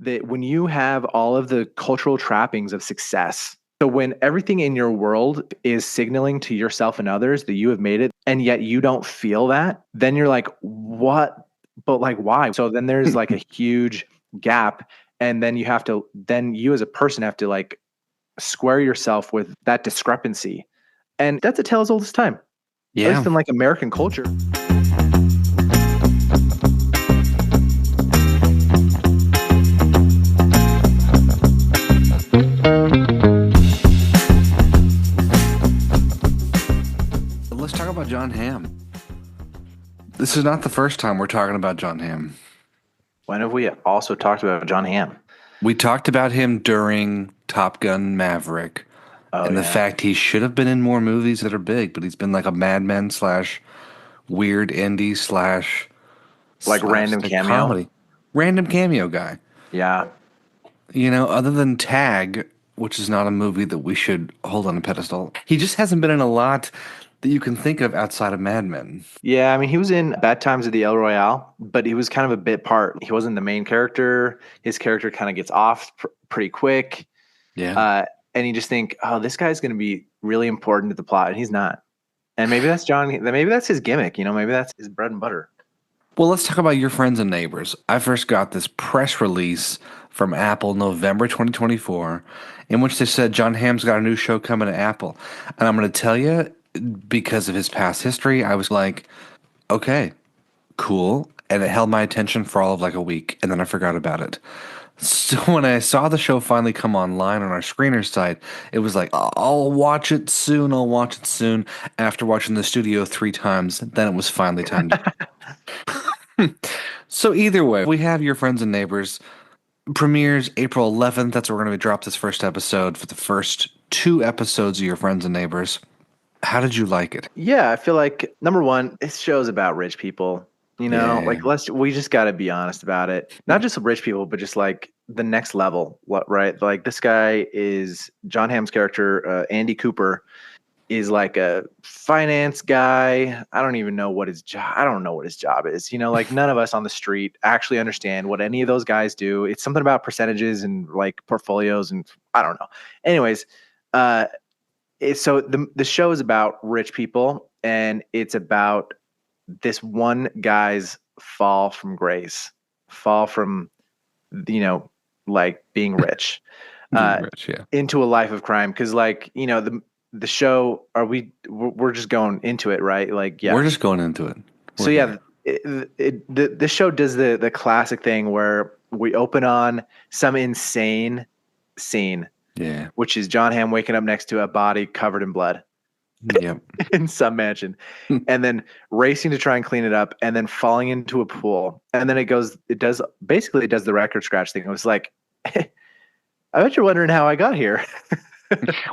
that when you have all of the cultural trappings of success, so when everything in your world is signaling to yourself and others that you have made it, and yet you don't feel that, then you're like, what? But like, why? So then there's like a huge gap. And then then you as a person have to like square yourself with that discrepancy. And that's a tale as old as time, at least in like American culture. Let's talk about Jon Hamm. This is not the first time we're talking about Jon Hamm. When have we also talked about Jon Hamm? We talked about him during Top Gun Maverick and the fact he should have been in more movies that are big, but he's been like a madman / weird indie / like random cameo comedy. Random cameo guy. Yeah. You know, other than Tag, which is not a movie that we should hold on a pedestal, he just hasn't been in a lot that you can think of outside of Mad Men. Yeah, I mean, he was in Bad Times at the El Royale, but he was kind of a bit part. He wasn't the main character. His character kind of gets off pretty quick. Yeah. And you just think, oh, this guy's going to be really important to the plot, and he's not. And maybe that's maybe that's his gimmick, you know, maybe that's his bread and butter. Well, let's talk about Your Friends and Neighbors. I first got this press release from Apple November 2024 in which they said Jon Hamm's got a new show coming to Apple. And I'm going to tell you, because of his past history, I was like, okay, cool. And it held my attention for all of like a week, and then I forgot about it. So when I saw the show finally come online on our screener site, it was like, I'll watch it soon. After watching the studio 3 times, then it was finally time to. So either way, we have Your Friends and Neighbors. Premieres April 11th. That's where we're going to drop this first episode for the first 2 episodes of Your Friends and Neighbors. How did you like it? Yeah, I feel like, number one, this show's about rich people. You know, like we just got to be honest about it. Not just rich people, but just like the next level, right? Like this guy is Jon Hamm's character, Andy Cooper, is like a finance guy. I don't even know what his job. I don't know what his job is. You know, like none of us on the street actually understand what any of those guys do. It's something about percentages and like portfolios, and I don't know. Anyways, so the show is about rich people, and it's about this one guy's fall from grace, fall from, you know, like being rich, into a life of crime. Cause like, you know, the show, we're just going into it, right? Like, yeah, we're just going into it. The show does the classic thing where we open on some insane scene, which is Jon Hamm waking up next to a body covered in blood. Yep. In some mansion, and then racing to try and clean it up, and then falling into a pool, and then it does the record scratch thing. It was like, I bet you're wondering how I got here.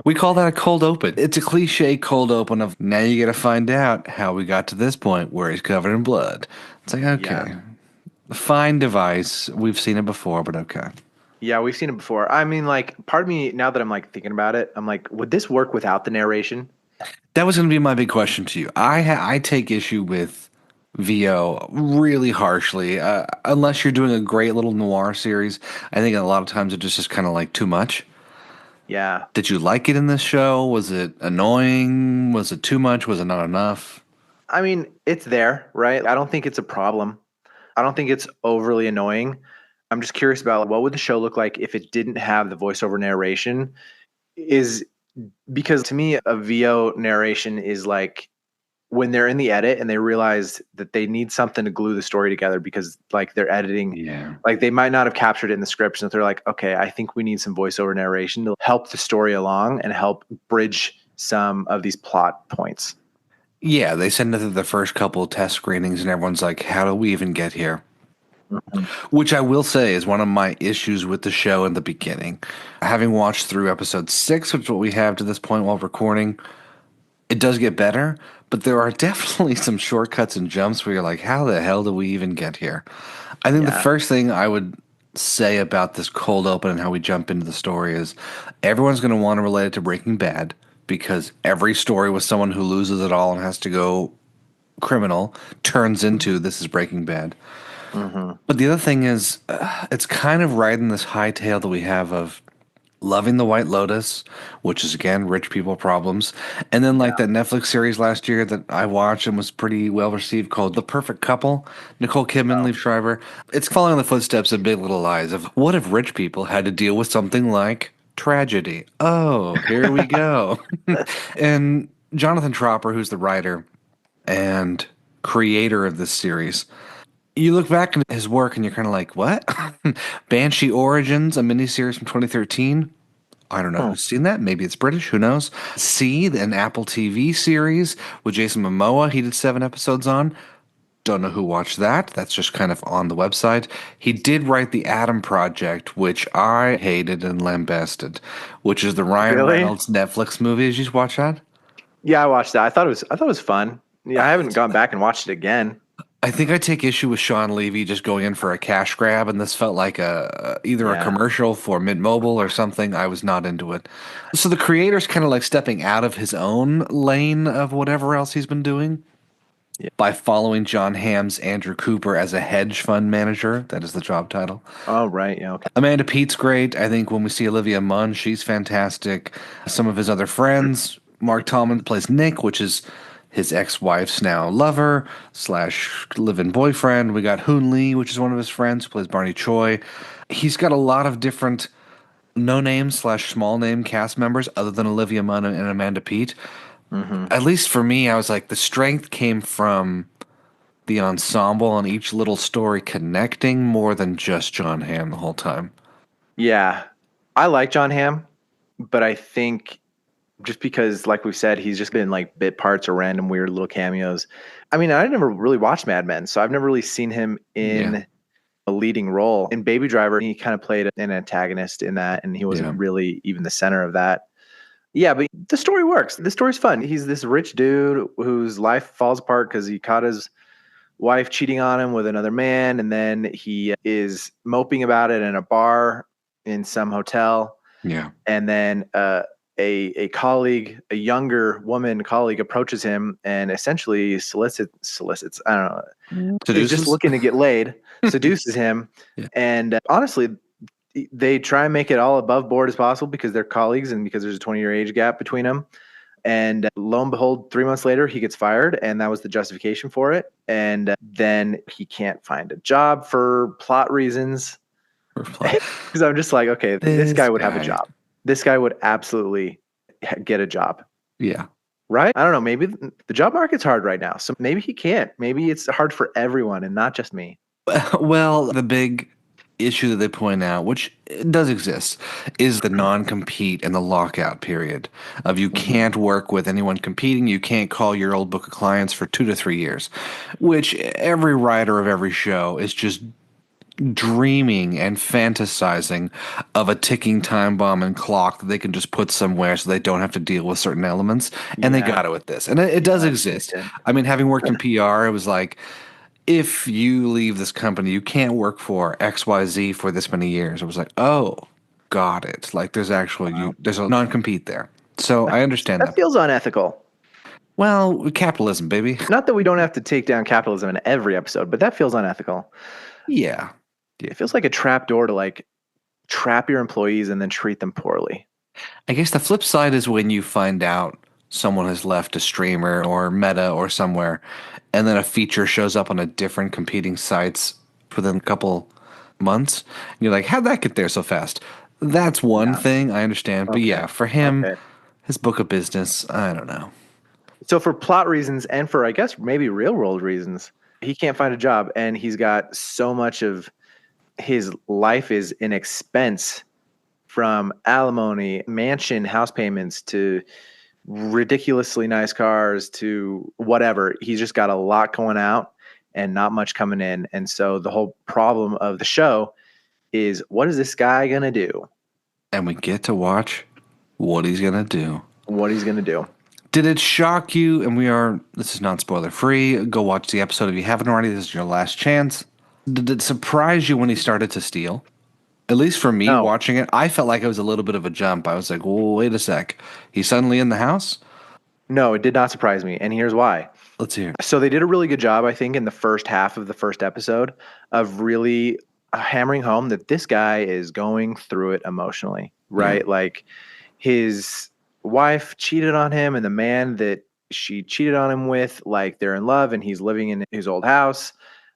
We call that a cold open. It's a cliche cold open of now you got to find out how we got to this point where he's covered in blood. It's like, okay, fine device. We've seen it before, but okay. Yeah, we've seen it before. I mean, like, part of me, now that I'm like thinking about it, I'm like, would this work without the narration? That was going to be my big question to you. I take issue with VO really harshly, unless you're doing a great little noir series. I think a lot of times it just is kind of like too much. Yeah. Did you like it in this show? Was it annoying? Was it too much? Was it not enough? I mean, it's there, right? I don't think it's a problem. I don't think it's overly annoying. I'm just curious about what would the show look like if it didn't have the voiceover narration. Because to me, a VO narration is like when they're in the edit and they realize that they need something to glue the story together because like they're editing, like they might not have captured it in the script. So they're like, okay, I think we need some voiceover narration to help the story along and help bridge some of these plot points. Yeah, they send it through the first couple of test screenings and everyone's like, how do we even get here? Mm-hmm. Which I will say is one of my issues with the show in the beginning. Having watched through episode 6, which is what we have to this point while recording, it does get better, but there are definitely some shortcuts and jumps where you're like, how the hell do we even get here? I think the first thing I would say about this cold open and how we jump into the story is everyone's going to want to relate it to Breaking Bad because every story with someone who loses it all and has to go criminal turns into this is Breaking Bad. Mm-hmm. But the other thing is, it's kind of riding this high tail that we have of loving the White Lotus, which is again rich people problems, and then like Yeah. that Netflix series last year that I watched and was pretty well received called The Perfect Couple. Nicole Kidman, Oh, Liev Schreiber. It's following the footsteps of Big Little Lies of what if rich people had to deal with something like tragedy. Oh, here we go. And Jonathan Tropper, who's the writer and creator of this series, you look back at his work and you're kind of like, what? Banshee Origins, a miniseries from 2013. I don't know hmm. who's seen that. Maybe it's British. Who knows? Seed, an Apple TV series with Jason Momoa. He did 7 episodes on. Don't know who watched that. That's just kind of on the website. He did write The Adam Project, which I hated and lambasted, which is the Ryan Really? Reynolds Netflix movie. Did you watch that? Yeah, I watched that. I thought it was fun. Yeah, I haven't gone back and watched it again. I think I take issue with Sean Levy just going in for a cash grab, and this felt like a either a Yeah. commercial for Mint Mobile or something. I was not into it. So the creator's kind of like stepping out of his own lane of whatever else he's been doing Yeah. by following Jon Hamm's Andrew Cooper as a hedge fund manager. That is the job title. Oh, right. Yeah. Okay. Amanda Peet's great. I think when we see Olivia Munn, she's fantastic. Some of his other friends, Mark Tallman plays Nick, which is his ex-wife's now lover slash live-in boyfriend. We got Hoon Lee, which is one of his friends, who plays Barney Choi. He's got a lot of different no-name slash small-name cast members other than Olivia Munn and Amanda Peet. Mm-hmm. At least for me, I was like, the strength came from the ensemble and each little story connecting more than just Jon Hamm the whole time. Yeah, I like Jon Hamm, but I think just because, like we've said, he's just been like bit parts or random weird little cameos. I mean, I never really watched Mad Men, so I've never really seen him Yeah. in a leading role. In Baby Driver, he kind of played an antagonist in that, and he wasn't Yeah. really even the center of that. Yeah, but the story works. The story's fun. He's this rich dude whose life falls apart because he caught his wife cheating on him with another man, and then he is moping about it in a bar in some hotel. Yeah. And then a colleague, a younger woman colleague, approaches him and essentially solicits. I don't know. He's just Seduces? looking to get laid, seduces him, Yeah. and honestly, they try and make it all above board as possible because they're colleagues and because there's a 20-year age gap between them. And lo and behold, 3 months later, he gets fired, and that was the justification for it. And then he can't find a job for plot reasons. Because I'm just like, okay, this guy would have a job. This guy would absolutely get a job. Yeah. Right? I don't know. Maybe the job market's hard right now. So maybe he can't. Maybe it's hard for everyone and not just me. Well, the big issue that they point out, which does exist, is the non-compete and the lockout period of you can't work with anyone competing. You can't call your old book of clients for 2 to 3 years, which every writer of every show is just dreaming and fantasizing of a ticking time bomb and clock that they can just put somewhere so they don't have to deal with certain elements. And they Yeah. got it with this. And it does Yeah, exist. they did. I mean, having worked in PR, it was like, if you leave this company, you can't work for XYZ for this many years. It was like, oh, got it. Like there's actually there's a non-compete there. So I understand That that. feels unethical. Well, capitalism, baby. Not that we don't have to take down capitalism in every episode, but that feels unethical. Yeah. It feels like a trap door to like trap your employees and then treat them poorly. I guess the flip side is when you find out someone has left a streamer or Meta or somewhere, and then a feature shows up on a different competing sites within a couple months. And you're like, how'd that get there so fast? That's one thing I understand. But Okay. yeah, for him, Okay. his book of business, I don't know. So for plot reasons and for I guess maybe real world reasons, he can't find a job and he's got so much of his life is an expense from alimony, mansion, house payments to ridiculously nice cars to whatever. He's just got a lot going out and not much coming in. And so the whole problem of the show is what is this guy going to do? And we get to watch what he's going to do. What he's going to do. Did it shock you? And this is not spoiler free. Go watch the episode if you haven't already. This is your last chance. Did it surprise you when he started to steal? At least for me watching it, I felt like it was a little bit of a jump. I was like, whoa, wait a sec. He's suddenly in the house? No, it did not surprise me. And here's why. Let's hear it. So they did a really good job, I think, in the first half of the first episode of really hammering home that this guy is going through it emotionally, right? Yeah. Like his wife cheated on him, and the man that she cheated on him with, like they're in love and he's living in his old house.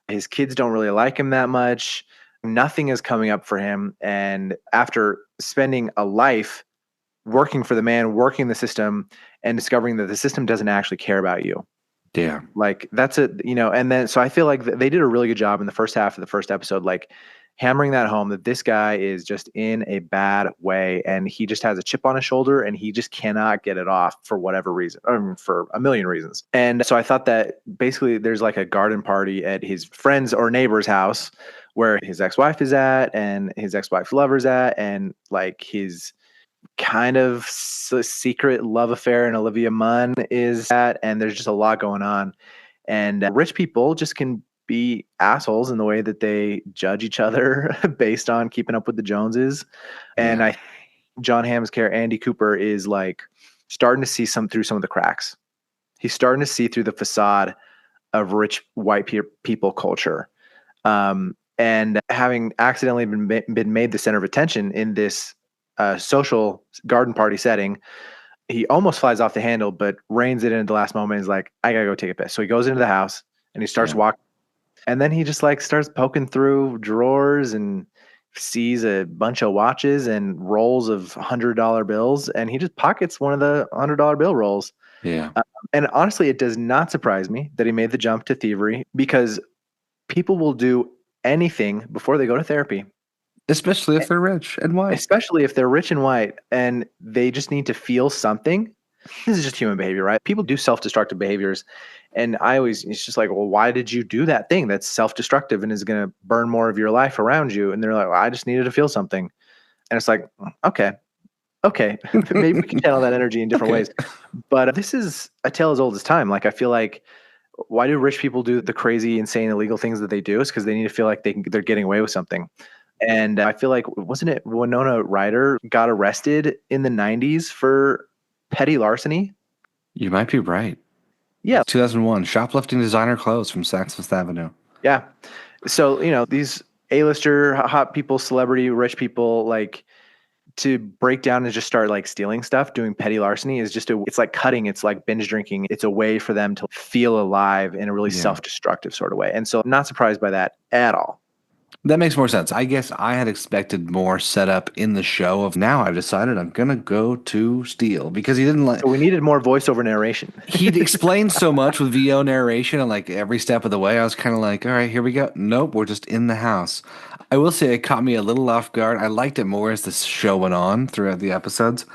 His kids don't really like him that much. Nothing is coming up for him. And after spending a life working for the man, working the system, and discovering that the system doesn't actually care about you. Yeah. Like that's a, and then, so I feel like they did a really good job in the first half of the first episode, like hammering that home that this guy is just in a bad way and he just has a chip on his shoulder and he just cannot get it off for whatever reason, for a million reasons. And so I thought that basically there's like a garden party at his friend's or neighbor's house where his ex-wife is at and his ex-wife lover's at, and like his kind of secret love affair and Olivia Munn is at, and there's just a lot going on. And rich people just can be assholes in the way that they judge each other based on keeping up with the Joneses. And Yeah. Jon Hamm's character, Andy Cooper, is like starting to see through some of the cracks. He's starting to see through the facade of rich white people culture. And having accidentally been made the center of attention in this social garden party setting, he almost flies off the handle, but reins it in at the last moment. He's like, I gotta go take a piss. So he goes into the house and he starts walking. And then he just like starts poking through drawers and sees a bunch of watches and rolls of $100 bills. And he just pockets one of the $100 bill rolls. Yeah. And honestly, it does not surprise me that he made the jump to thievery, because people will do anything before they go to therapy. Especially if they're rich and white. Especially if they're rich and white and they just need to feel something. This is just human behavior, right? People do self-destructive behaviors. And it's just like, well, why did you do that thing that's self-destructive and is going to burn more of your life around you? And they're like, well, I just needed to feel something. And it's like, okay, maybe we can channel that energy in different ways. But this is a tale as old as time. Like, I feel like, why do rich people do the crazy, insane, illegal things that they do? Is because they need to feel like they're getting away with something. And I feel like, wasn't it Winona Ryder got arrested in the 90s for petty larceny? You might be right. Yeah. 2001, shoplifting designer clothes from Saks Fifth Avenue. Yeah. So, these A-lister, hot people, celebrity, rich people, like, to break down and just start like stealing stuff, doing petty larceny is just it's like cutting. It's like binge drinking. It's a way for them to feel alive in a really self-destructive sort of way. And so I'm not surprised by that at all. That makes more sense. I guess I had expected more setup in the show of now I've decided I'm going to go to steal, because he didn't like. So we needed more voiceover narration. He'd explained so much with VO narration and like every step of the way. I was kind of like, all right, here we go. Nope, we're just in the house. I will say it caught me a little off guard. I liked it more as the show went on throughout the episodes.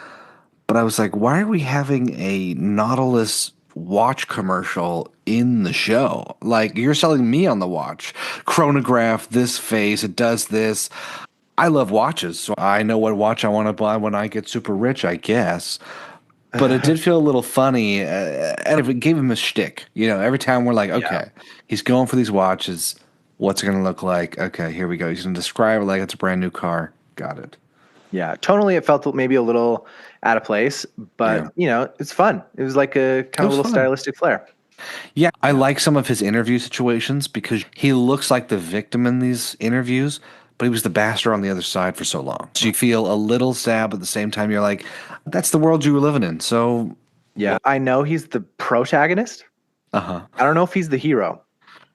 But I was like, why are we having a Nautilus watch commercial in the show? Like, you're selling me on the watch. Chronograph, this face, it does this. I love watches, so I know what watch I want to buy when I get super rich, I guess. But it did feel a little funny, and it gave him a shtick. Every time we're like, okay, he's going for these watches. What's it going to look like? Okay, here we go. He's going to describe it like it's a brand new car. Got it. Yeah, tonally it felt maybe a little out of place, but it's fun. It was like a kind of little stylistic flair. Yeah, I like some of his interview situations because he looks like the victim in these interviews, but he was the bastard on the other side for so long. So you feel a little sad, but at the same time you're like, that's the world you were living in. So yeah, I know he's the protagonist. I don't know if he's the hero.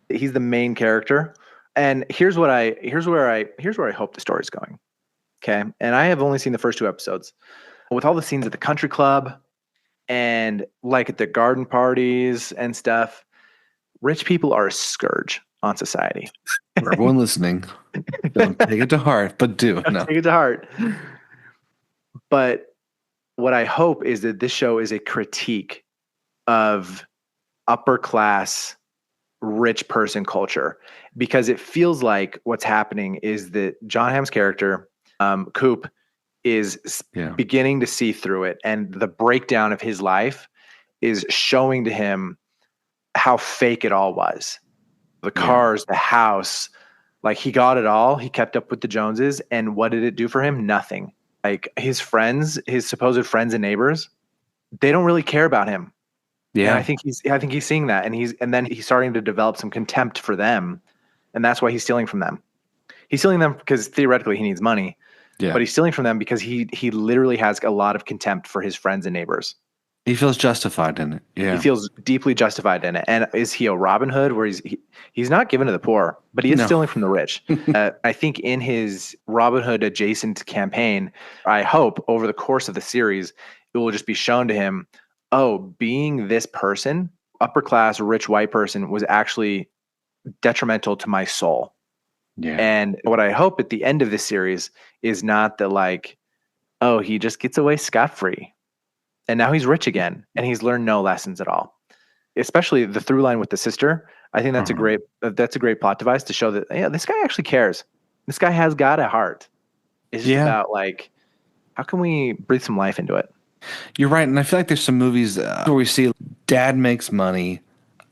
He's the main character. And here's where I hope the story's going. Okay. And I have only seen the first 2 episodes. With all the scenes at the country club and like at the garden parties and stuff, rich people are a scourge on society. For everyone listening, don't take it to heart, but do. Take it to heart. But what I hope is that this show is a critique of upper class rich person culture, because it feels like what's happening is that Jon Hamm's character, Coop, is beginning to see through it, and the breakdown of his life is showing to him how fake it all was. The cars, the house, like he got it all. He kept up with the Joneses, and what did it do for him? Nothing. Like his friends, his supposed friends and neighbors, they don't really care about him. And Yeah. I think he's seeing that, and then he's starting to develop some contempt for them, and that's why he's stealing from them. He's stealing them because theoretically he needs money, Yeah. but he's stealing from them because he literally has a lot of contempt for his friends and neighbors. He feels justified in it. He Yeah. feels deeply justified in it. And is he a Robin Hood where he's not given to the poor, but he is No. stealing from the rich? I think in his Robin Hood adjacent campaign, I hope over the course of the series, it will just be shown to him, oh, being this person, upper class, rich white person, was actually detrimental to my soul. Yeah. And what I hope at the end of this series is not that like, oh, he just gets away scot free. And now he's rich again and he's learned no lessons at all. Especially the through line with the sister. I think Uh-huh. that's a great plot device to show that yeah, this guy actually cares. This guy has got a heart. It's just Yeah. about like how can we breathe some life into it? You're right. And I feel like there's some movies where we see dad makes money.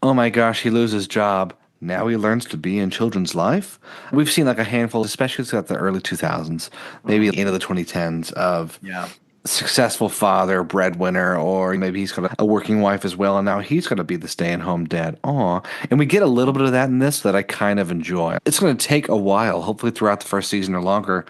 Oh my gosh, he loses his job. Now he learns to be in children's life. We've seen like a handful, especially throughout the early 2000s, maybe Mhm. into the 2010s, of Yeah. successful father, breadwinner, or maybe he's got a working wife as well, and now he's going to be the stay-at-home dad. Aw. And we get a little bit of that in this that I kind of enjoy. It's going to take a while, hopefully throughout the first season or longer,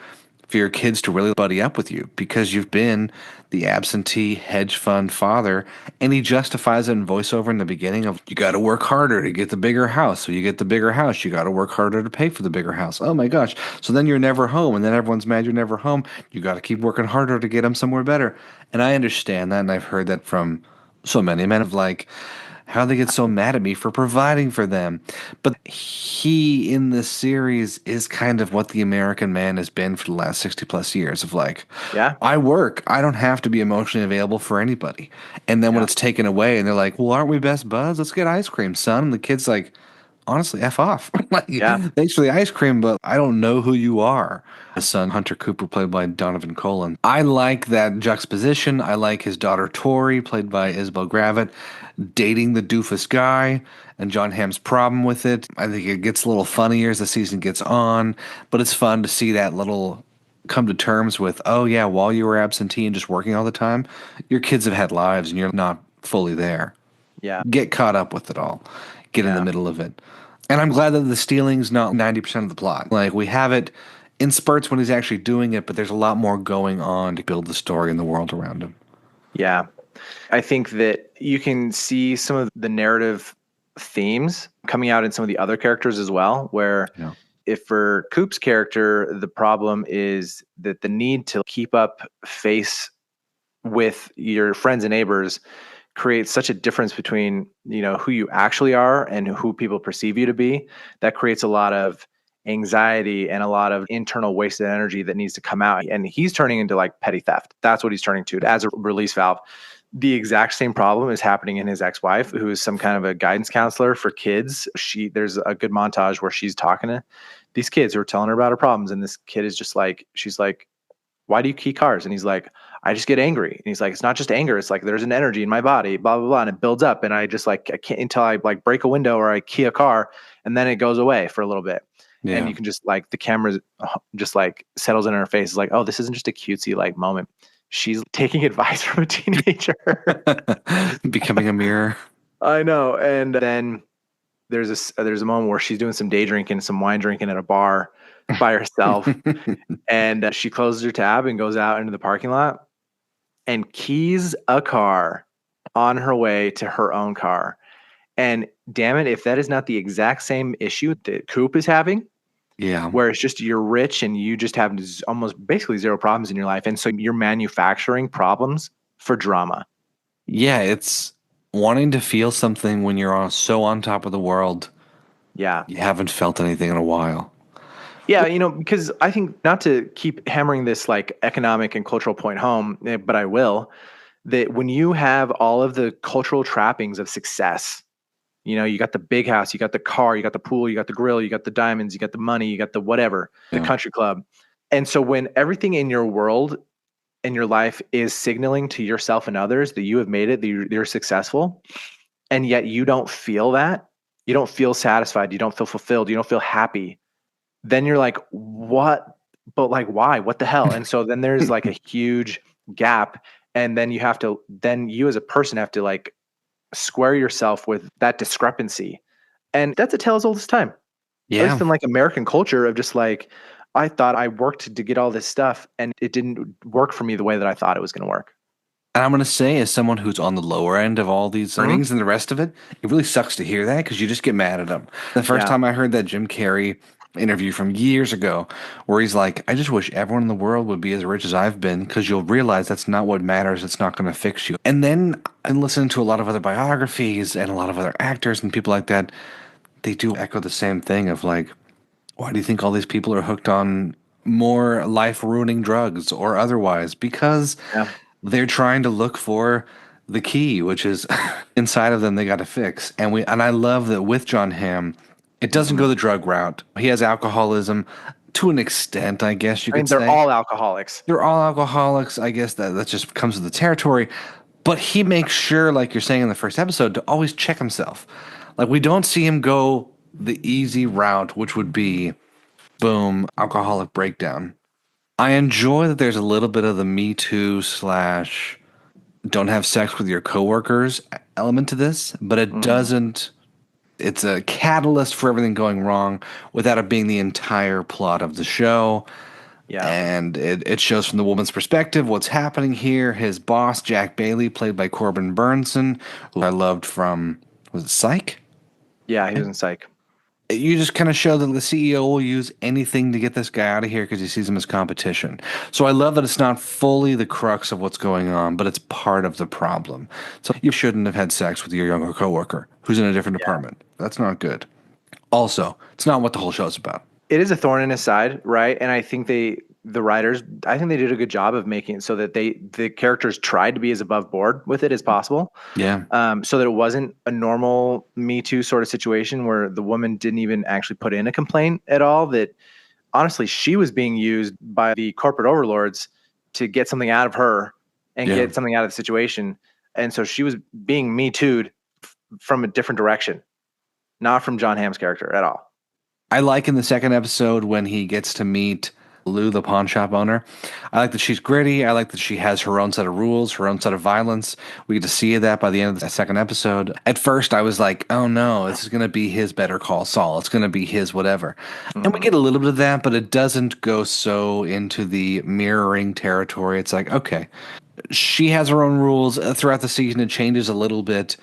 for your kids to really buddy up with you because you've been the absentee hedge fund father. And he justifies it in voiceover in the beginning of you got to work harder to get the bigger house. So you get the bigger house, you got to work harder to pay for the bigger house. Oh my gosh. So then you're never home, and then everyone's mad you're never home. You got to keep working harder to get them somewhere better. And I understand that, and I've heard that from so many men of like, how they get so mad at me for providing for them. But he in this series is kind of what the American man has been for the last 60 plus years of like, Yeah. I work. I don't have to be emotionally available for anybody. And then when Yeah. it's taken away and they're like, well, aren't we best buds? Let's get ice cream, son. And the kid's like, honestly, F off. Like, Yeah. thanks for the ice cream, but I don't know who you are. His son, Hunter Cooper, played by Donovan Colan. I like that juxtaposition. I like his daughter, Tori, played by Isabel Gravitt, dating the doofus guy and Jon Hamm's problem with it. I think it gets a little funnier as the season gets on, but it's fun to see that little come to terms with, oh, yeah, while you were absentee and just working all the time, your kids have had lives and you're not fully there. Yeah. Get caught up with it all, get in the Yeah. middle of it. And I'm glad that the stealing's not 90% of the plot. Like, we have it in spurts when he's actually doing it, but there's a lot more going on to build the story and the world around him. Yeah. I think that you can see some of the narrative themes coming out in some of the other characters as well, where Yeah. if for Coop's character, the problem is that the need to keep up face with your friends and neighbors creates such a difference between, you know, who you actually are and who people perceive you to be. That creates a lot of anxiety and a lot of internal wasted energy that needs to come out. And he's turning into like petty theft. That's what he's turning to as a release valve. The exact same problem is happening in his ex-wife, who is some kind of a guidance counselor for kids. There's a good montage where she's talking to these kids who are telling her about her problems. And this kid is just like, she's like, why do you key cars? And he's like, I just get angry. And he's like, it's not just anger. It's like, there's an energy in my body, blah, blah, blah. And it builds up. And I just like, I can't until I like break a window or I key a car and then it goes away for a little bit. And Yeah. you can just like, the camera just like settles in her face. It's like, oh, this isn't just a cutesy like moment. She's taking advice from a teenager. Becoming a mirror. I know. And then there's a moment where she's doing some day drinking, some wine drinking at a bar by herself. And she closes her tab and goes out into the parking lot and keys a car on her way to her own car. And damn it, if that is not the exact same issue that Coop is having, Yeah. where it's just you're rich and you just have almost basically zero problems in your life. And so you're manufacturing problems for drama. Yeah, it's wanting to feel something when you're so on top of the world. Yeah. You haven't felt anything in a while. Yeah, you know, because I think not to keep hammering this like economic and cultural point home, but I will, that when you have all of the cultural trappings of success, you know, you got the big house, you got the car, you got the pool, you got the grill, you got the diamonds, you got the money, you got the whatever, the Yeah. country club. And so when everything in your world and your life is signaling to yourself and others that you have made it, that you're successful, and yet you don't feel that, you don't feel satisfied, you don't feel fulfilled, you don't feel happy, then you're like, what? But like, why? What the hell? And so then there's like a huge gap. And then you have to, then you as a person have to like square yourself with that discrepancy. And that's a tale as old as time. At Yeah. least in like American culture of just like, I thought I worked to get all this stuff and it didn't work for me the way that I thought it was going to work. And I'm going to say, as someone who's on the lower end of all these Mhm. earnings and the rest of it, it really sucks to hear that because you just get mad at him. The first Yeah. time I heard that Jim Carrey interview from years ago, where he's like, I just wish everyone in the world would be as rich as I've been because you'll realize that's not what matters. It's not going to fix you. And then I listened to a lot of other biographies and a lot of other actors and people like that. They do echo the same thing of like, why do you think all these people are hooked on more life ruining drugs or otherwise? Because Yeah. they're trying to look for the key, which is inside of them they got to fix. And I love that with Jon Hamm, it doesn't Mhm. go the drug route. He has alcoholism to an extent, I guess you I mean, could they're say. all alcoholics. They're all alcoholics. I guess that just comes with the territory. But he makes sure, like you're saying in the first episode, to always check himself. Like we don't see him go the easy route, which would be boom, alcoholic breakdown. I enjoy that there's a little bit of the Me Too slash don't have sex with your coworkers element to this, but it Mhm. doesn't. It's a catalyst for everything going wrong without it being the entire plot of the show. Yeah. And it shows from the woman's perspective what's happening here. His boss, Jack Bailey, played by Corbin Burnson, who I loved from, was it Psych? Yeah. He was in Psych. You just kind of show that the CEO will use anything to get this guy out of here because he sees him as competition. So I love that it's not fully the crux of what's going on, but it's part of the problem. So you shouldn't have had sex with your younger coworker who's in a different Yeah. department. That's not good. Also, it's not what the whole show's about. It is a thorn in his side, right? And I think the writers, I think they did a good job of making it so that the characters tried to be as above board with it as possible. Yeah. So that it wasn't a normal Me Too sort of situation where the woman didn't even actually put in a complaint at all. That honestly, she was being used by the corporate overlords to get something out of her and Yeah. get something out of the situation. And so she was being Me Too'd from a different direction, not from Jon Hamm's character at all. I like in the second episode when he gets to meet Lou, the pawn shop owner. I like that she's gritty. I like that she has her own set of rules, her own set of violence. We get to see that by the end of the second episode. At first, I was like, oh no, this is going to be his Better Call Saul. It's going to be his whatever. And we Mm-hmm. get a little bit of that, but it doesn't go so into the mirroring territory. It's like, okay, she has her own rules. Throughout the season. It changes a little bit.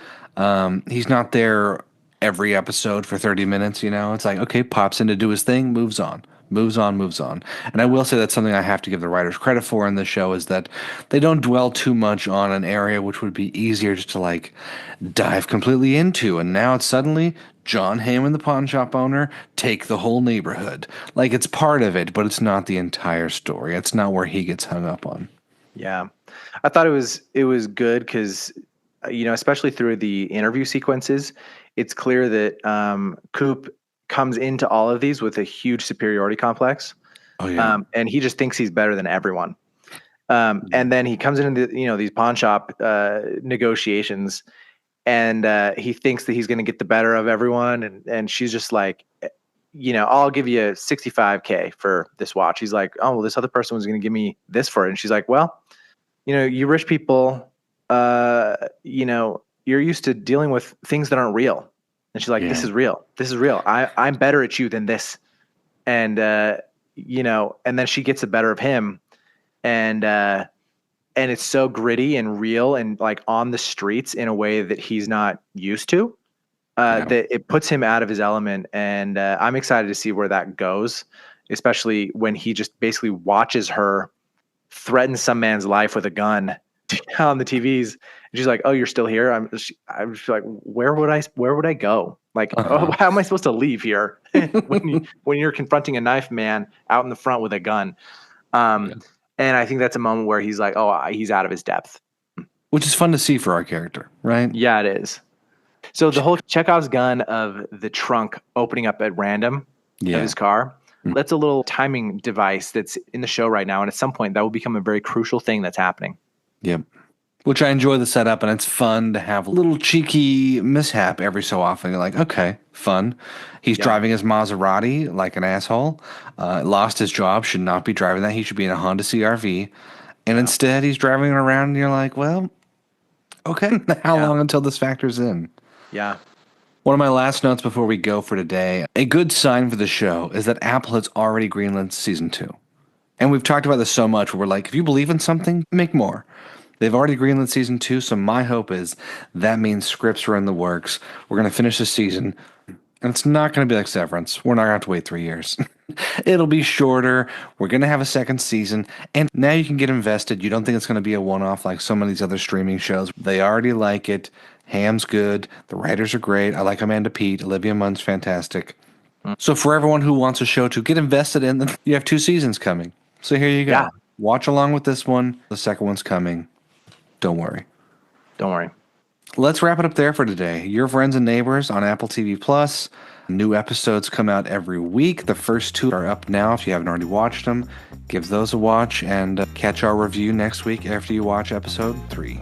He's not there every episode for 30 minutes, you know? It's like, okay, pops in to do his thing, moves on. Moves on, moves on. And I will say that's something I have to give the writers credit for in this show is that they don't dwell too much on an area which would be easier just to like dive completely into. And now it's suddenly Jon Hamm and the pawn shop owner take the whole neighborhood. Like it's part of it, but it's not the entire story. It's not where he gets hung up on. Yeah, I thought it was good because especially through the interview sequences, it's clear that Coop comes into all of these with a huge superiority complex, Oh yeah. and he just thinks he's better than everyone. And then he comes into these pawn shop negotiations, and he thinks that he's going to get the better of everyone, and she's just like, I'll give you 65K for this watch. He's like, oh well, this other person was going to give me this for it, and she's like, well, you rich people, you're used to dealing with things that aren't real. And she's like, this Yeah. is real. This is real. I'm better at you than this. And, and then she gets the better of him. And, and it's so gritty and real and like on the streets in a way that he's not used to, Yeah. that it puts him out of his element. And I'm excited to see where that goes, especially when he just basically watches her threaten some man's life with a gun on the TVs. And she's like, "Oh, you're still here?" I'm just like, where would I go? Like, oh, Uh-huh. how am I supposed to leave here when you're confronting a knife man out in the front with a gun? Yeah. And I think that's a moment where he's like, oh, he's out of his depth. Which is fun to see for our character, right? Yeah, it is. So the whole Chekhov's gun of the trunk opening up at random of Yeah. his car, that's a little timing device that's in the show right now. And at some point that will become a very crucial thing that's happening. Yep. Which I enjoy the setup, and it's fun to have a little cheeky mishap every so often. You're like, okay, fun. He's Yeah. driving his Maserati like an asshole. Lost his job, should not be driving that. He should be in a Honda CRV. And instead, he's driving around, and you're like, well, Okay. How long until this factors in? Yeah. One of my last notes before we go for today, a good sign for the show is that Apple has already greenlit season 2. And we've talked about this so much where we're like, if you believe in something, make more. They've already greenlit season 2, so my hope is that means scripts are in the works. We're going to finish the season, and it's not going to be like Severance. We're not going to have to wait 3 years. It'll be shorter. We're going to have a second season, and now you can get invested. You don't think it's going to be a one-off like some of these other streaming shows. They already like it. Hamm's good. The writers are great. I like Amanda Peet. Olivia Munn's fantastic. So for everyone who wants a show to get invested in, you have 2 seasons coming. So here you go. Yeah. Watch along with this one. The second one's coming. Don't worry. Don't worry. Let's wrap it up there for today. Your Friends and Neighbors on Apple TV Plus. New episodes come out every week. The first 2 are up now. If you haven't already watched them, give those a watch and catch our review next week after you watch episode 3.